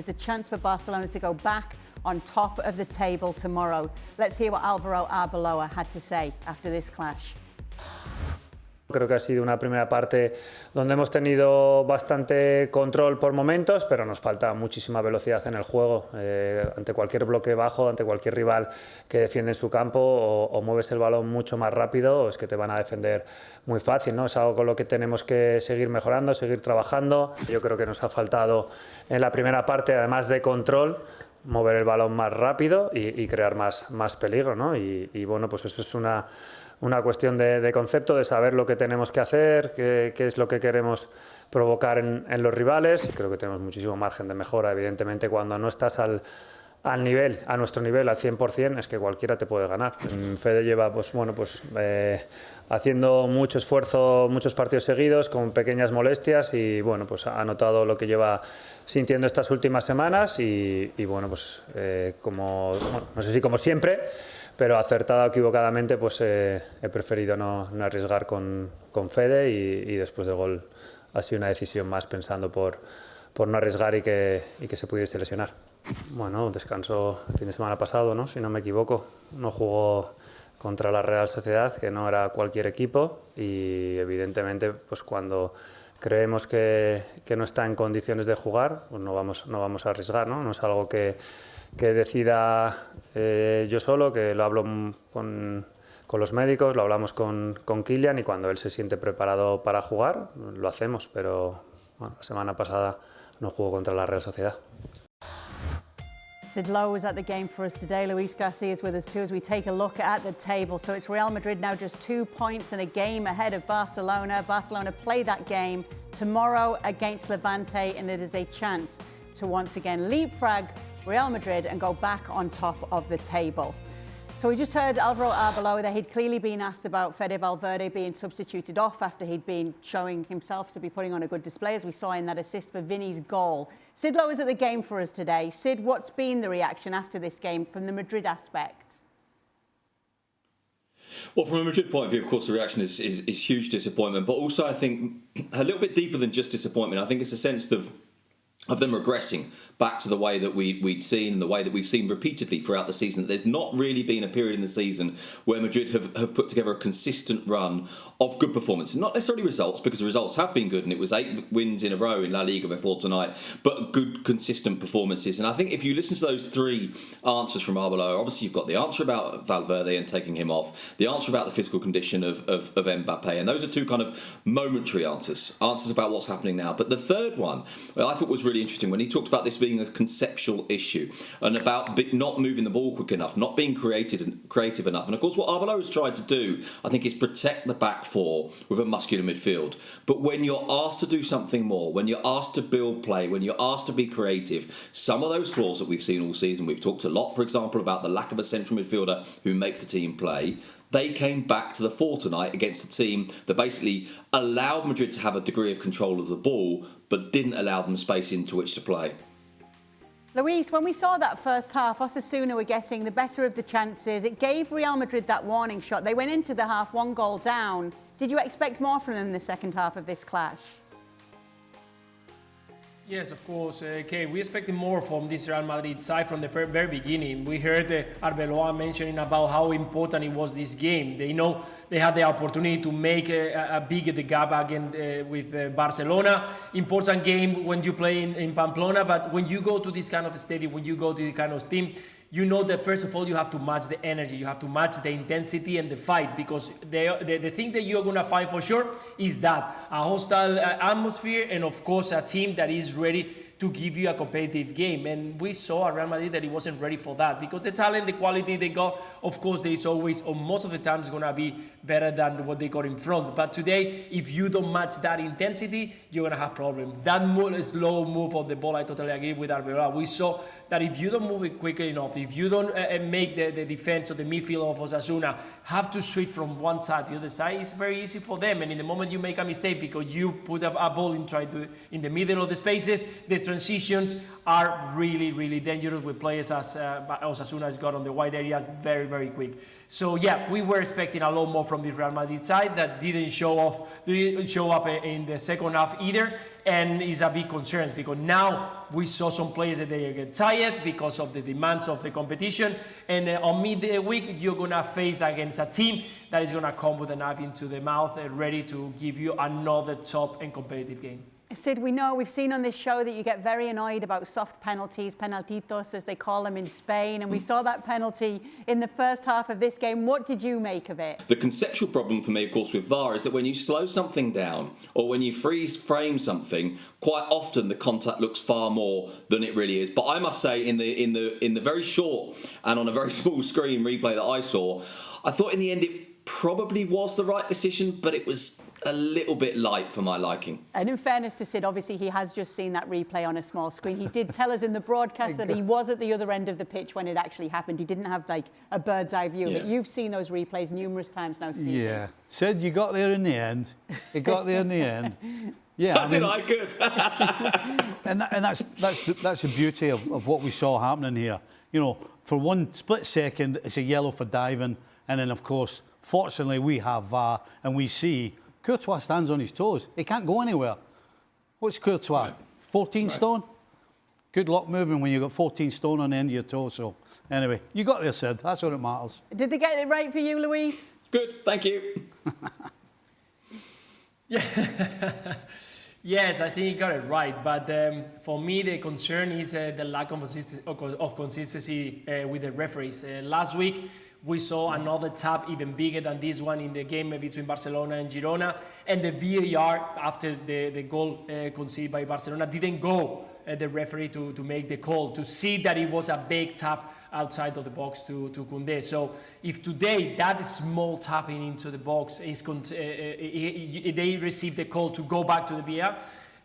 is a chance for Barcelona to go back on top of the table tomorrow. Let's hear what Arbeloa had to say after this clash. Creo que ha sido una primera parte donde hemos tenido bastante control por momentos, pero nos falta muchísima velocidad en el juego. Ante cualquier bloque bajo, ante cualquier rival que defiende en su campo, o mueves el balón mucho más rápido o es que te van a defender muy fácil, ¿no? Es algo con lo que tenemos que seguir mejorando, seguir trabajando. Yo creo que nos ha faltado en la primera parte, además de control, mover el balón más rápido y crear más peligro, ¿no? Y bueno, pues eso es una cuestión de concepto, de saber lo que tenemos que hacer, qué es lo que queremos provocar en los rivales. Creo que tenemos muchísimo margen de mejora. Evidentemente, cuando no estás a nuestro nivel, al 100%, es que cualquiera te puede ganar. Fede lleva haciendo mucho esfuerzo, muchos partidos seguidos, con pequeñas molestias y bueno, pues ha notado lo que lleva sintiendo estas últimas semanas y bueno, pues no sé si como siempre, pero acertada o equivocadamente, pues he preferido no arriesgar con Fede y después del gol ha sido una decisión más pensando por no arriesgar y que se pudiese lesionar. Bueno, descansó el fin de semana pasado, ¿no? Si no me equivoco, no jugó contra la Real Sociedad, que no era cualquier equipo, y evidentemente pues cuando creemos que no está en condiciones de jugar, pues no vamos a arriesgar, ¿no? No es algo que decida yo solo, que lo hablo con los médicos, lo hablamos con Kylian y cuando él se siente preparado para jugar, lo hacemos, pero bueno, la semana pasada no jugó contra la Real Sociedad. Sid Lowe was at the game for us today. Luis Garcia is with us too as we take a look at the table. So it's Real Madrid now just 2 points and a game ahead of Barcelona. Barcelona play that game tomorrow against Levante and it is a chance to once again leapfrog Real Madrid and go back on top of the table. So we just heard Arbeloa there. He'd clearly been asked about Fede Valverde being substituted off after he'd been showing himself to be putting on a good display, as we saw in that assist for Vini's goal. Sid Lowe is at the game for us today. Sid, what's been the reaction after this game from the Madrid aspect? Well, from a Madrid point of view, of course, the reaction is huge disappointment, but also I think a little bit deeper than just disappointment. I think it's a sense of them regressing back to the way that we'd seen and the way that we've seen repeatedly throughout the season. There's not really been a period in the season where Madrid have put together a consistent run of good performances. Not necessarily results, because the results have been good and it was 8 wins in a row in La Liga before tonight, but good, consistent performances. And I think if you listen to those 3 answers from Arbeloa, obviously you've got the answer about Valverde and taking him off, the answer about the physical condition of Mbappe, and those are 2 kind of momentary answers about what's happening now. But the third one, I thought was really interesting when he talked about this being a conceptual issue and about not moving the ball quick enough, not being creative enough. And of course what Arbeloa has tried to do, I think, is protect the back 4 with a muscular midfield. But when you're asked to do something more, when you're asked to build play, when you're asked to be creative, some of those flaws that we've seen all season, we've talked a lot, for example, about the lack of a central midfielder who makes the team play. They came back to the fore tonight against a team that basically allowed Madrid to have a degree of control of the ball, but didn't allow them space into which to play. Luis, when we saw that first half, Osasuna were getting the better of the chances. It gave Real Madrid that warning shot. They went into the half 1 goal down. Did you expect more from them in the second half of this clash? Yes, of course, Kay. We expected more from this Real Madrid side from the very beginning. We heard Arbeloa mentioning about how important it was this game. They know they had the opportunity to make a bigger the gap again with Barcelona. Important game when you play in Pamplona, but when you go to this kind of stadium, when you go to this kind of team, you know that first of all you have to match the energy, you have to match the intensity and the fight, because the thing that you're going to fight for sure is that a hostile atmosphere and of course a team that is ready to give you a competitive game. And we saw at Real Madrid that he wasn't ready for that, because the talent, the quality they got, of course, there is always, or most of the time, is going to be better than what they got in front. But today, if you don't match that intensity, you're going to have problems. That slow move of the ball, I totally agree with Arbeloa. We saw that if you don't move it quickly enough, if you don't make the defense or the midfield of Osasuna have to switch from one side to the other side, it's very easy for them. And in the moment you make a mistake because you put up a ball in the middle of the spaces, there's transitions are really, really dangerous with players as Osasuna has got on the wide areas very, very quick. So yeah, we were expecting a lot more from the Real Madrid side that didn't show up in the second half either, and is a big concern because now we saw some players that they get tired because of the demands of the competition, and on midweek you're gonna face against a team that is gonna come with a knife into the mouth and ready to give you another top and competitive game. Sid, we've seen on this show that you get very annoyed about soft penalties, penaltitos as they call them in Spain, and we saw that penalty in the first half of this game. What did you make of it? The conceptual problem for me, of course, with VAR is that when you slow something down or when you freeze frame something, quite often the contact looks far more than it really is. But I must say, in the very short and on a very small screen replay that I saw, I thought in the end it probably was the right decision, but it was a little bit light for my liking. And in fairness to Sid, obviously he has just seen that replay on a small screen. He did tell us in the broadcast that he was at the other end of the pitch when it actually happened. He didn't have like a bird's eye view. But you've seen those replays numerous times now, Steve. Yeah. Sid, you got there in the end. You got there in the end. Yeah, I good. and that's the beauty of what we saw happening here. You know, for one split second, it's a yellow for diving, and then of course, fortunately, we have VAR, and we see Courtois stands on his toes. He can't go anywhere. What's Courtois? Right. 14 stone? Good luck moving when you've got 14 stone on the end of your toe. So, anyway, you got there, Sid. That's what it matters. Did they get it right for you, Luis? Good, thank you. Yeah. Yes, I think he got it right. But for me, the concern is the lack of consistency with the referees. Last week, we saw another tap even bigger than this one in the game between Barcelona and Girona. And the VAR, after the goal conceded by Barcelona, didn't go the referee to make the call, to see that it was a big tap outside of the box to Koundé. So if today that small tapping into the box is they receive the call to go back to the VAR,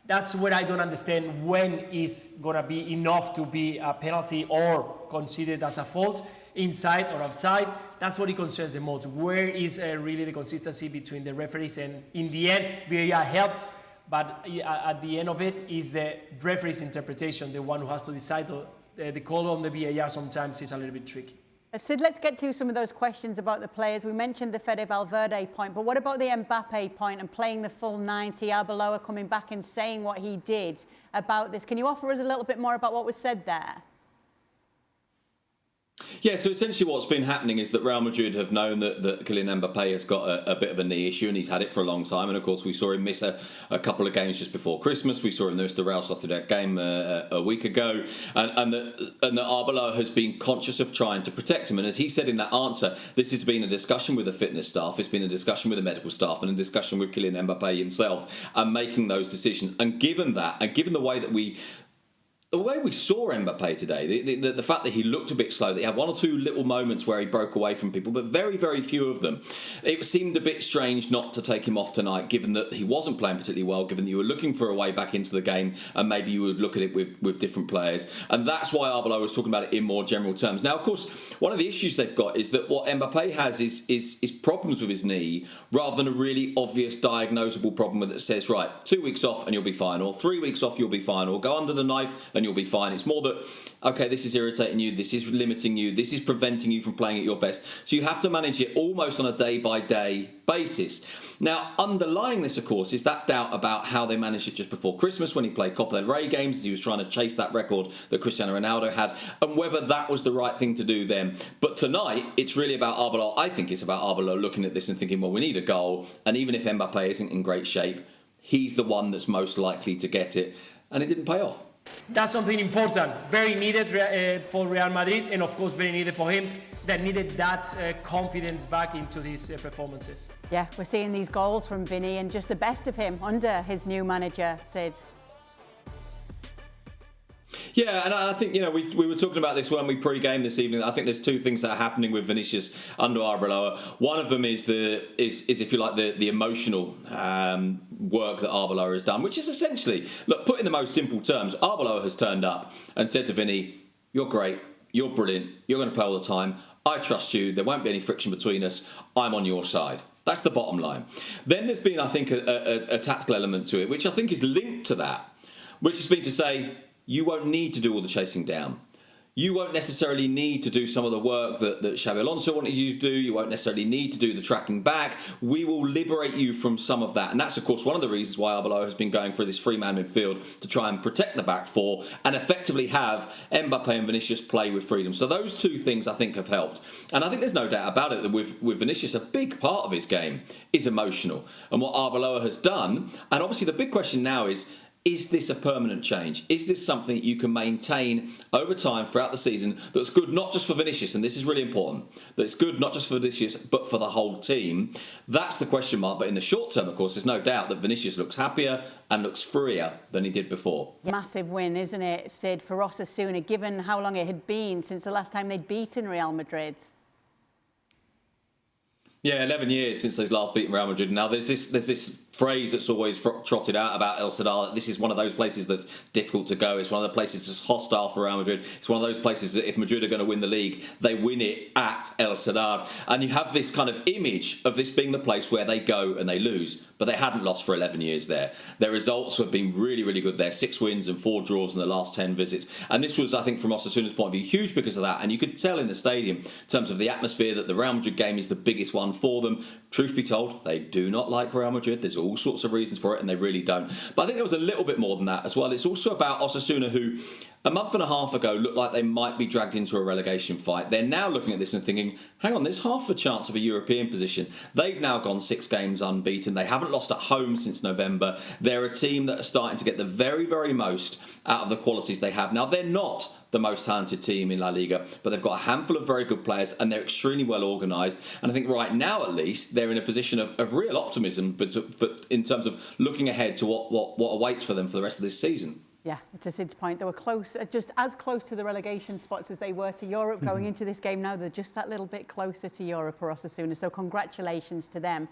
that's where I don't understand when is going to be enough to be a penalty or considered as a fault, inside or outside. That's what it concerns the most. Where is really the consistency between the referees? And in the end, VAR helps, but at the end of it is the referee's interpretation, the one who has to decide. The call on the VAR sometimes is a little bit tricky. Sid, let's get to some of those questions about the players. We mentioned the Fede Valverde point, but what about the Mbappe point and playing the full 90? Arbeloa coming back and saying what he did about this. Can you offer us a little bit more about what was said there? Yeah, so essentially what's been happening is that Real Madrid have known that Kylian Mbappe has got a bit of a knee issue, and he's had it for a long time. And of course, we saw him miss a couple of games just before Christmas. We saw him miss the Real Sociedad game a week ago, and that Arbeloa has been conscious of trying to protect him. And as he said in that answer, this has been a discussion with the fitness staff, it's been a discussion with the medical staff, and a discussion with Kylian Mbappe himself, and making those decisions. And given that, and given the way we saw Mbappe today, the fact that he looked a bit slow, that he had one or two little moments where he broke away from people, but very, very few of them. It seemed a bit strange not to take him off tonight, given that he wasn't playing particularly well, given that you were looking for a way back into the game, and maybe you would look at it with different players. And that's why Arbeloa was talking about it in more general terms. Now, of course, one of the issues they've got is that what Mbappe has is problems with his knee, rather than a really obvious diagnosable problem that says, right, 2 weeks off and you'll be fine, or 3 weeks off, you'll be fine, or go under the knife and you'll be fine. It's more that, okay, this is irritating you, this is limiting you, this is preventing you from playing at your best. So you have to manage it almost on a day-by-day basis. Now, underlying this, of course, is that doubt about how they managed it just before Christmas when he played Copa del Rey games, as he was trying to chase that record that Cristiano Ronaldo had, and whether that was the right thing to do then. But tonight, it's really about Arbeloa. I think it's about Arbeloa looking at this and thinking, well, we need a goal, and even if Mbappe isn't in great shape, he's the one that's most likely to get it, and it didn't pay off. That's something important, very needed for Real Madrid, and of course very needed for him, that needed that confidence back into these performances. Yeah, we're seeing these goals from Vini and just the best of him under his new manager, Sid. Yeah, and I think, you know, we were talking about this when we pre-game this evening. I think there's two things that are happening with Vinicius under Arbeloa. One of them is if you like the emotional work that Arbeloa has done, which is essentially, look, put in the most simple terms, Arbeloa has turned up and said to Vini, "You're great, you're brilliant, you're going to play all the time. I trust you. There won't be any friction between us. I'm on your side." That's the bottom line. Then there's been, I think, a tactical element to it, which I think is linked to that, which has been to say, you won't need to do all the chasing down. You won't necessarily need to do some of the work that Xabi Alonso wanted you to do. You won't necessarily need to do the tracking back. We will liberate you from some of that. And that's, of course, one of the reasons why Arbeloa has been going for this three-man midfield to try and protect the back four and effectively have Mbappe and Vinicius play with freedom. So those two things, I think, have helped. And I think there's no doubt about it that with Vinicius, a big part of his game is emotional. And what Arbeloa has done, and obviously the big question now is this a permanent change? Is this something that you can maintain over time throughout the season that's good not just for Vinicius, and this is really important, that it's good not just for Vinicius but for the whole team? That's the question mark. But in the short term, of course, there's no doubt that Vinicius looks happier and looks freer than he did before. Massive win, isn't it, Sid, for Osasuna, given how long it had been since the last time they'd beaten Real Madrid? Yeah, 11 years since they've last beaten Real Madrid. Now, there's this phrase that's always trotted out about El Sadar, that this is one of those places that's difficult to go. It's one of the places that's hostile for Real Madrid. It's one of those places that if Madrid are going to win the league, they win it at El Sadar. And you have this kind of image of this being the place where they go and they lose. But they hadn't lost for 11 years there. Their results have been really, really good there. 6 wins and 4 draws in the last 10 visits. And this was, I think, from Osasuna's point of view, huge because of that. And you could tell in the stadium, in terms of the atmosphere, that the Real Madrid game is the biggest one for them. Truth be told, they do not like Real Madrid. There's all sorts of reasons for it, and they really don't. But I think there was a little bit more than that as well. It's also about Osasuna, who a month and a half ago looked like they might be dragged into a relegation fight. They're now looking at this and thinking, hang on, there's half a chance of a European position. They've now gone 6 games unbeaten. They haven't lost at home since November. They're a team that are starting to get the very, very most out of the qualities they have. Now, they're not the most talented team in La Liga, but they've got a handful of very good players and they're extremely well organised. And I think right now, at least, they're in a position of real optimism, but in terms of looking ahead to what awaits for them for the rest of this season. Yeah, to Sid's point, they were close, just as close to the relegation spots as they were to Europe. Going into this game now, they're just that little bit closer to Europe for Osasuna. So congratulations to them.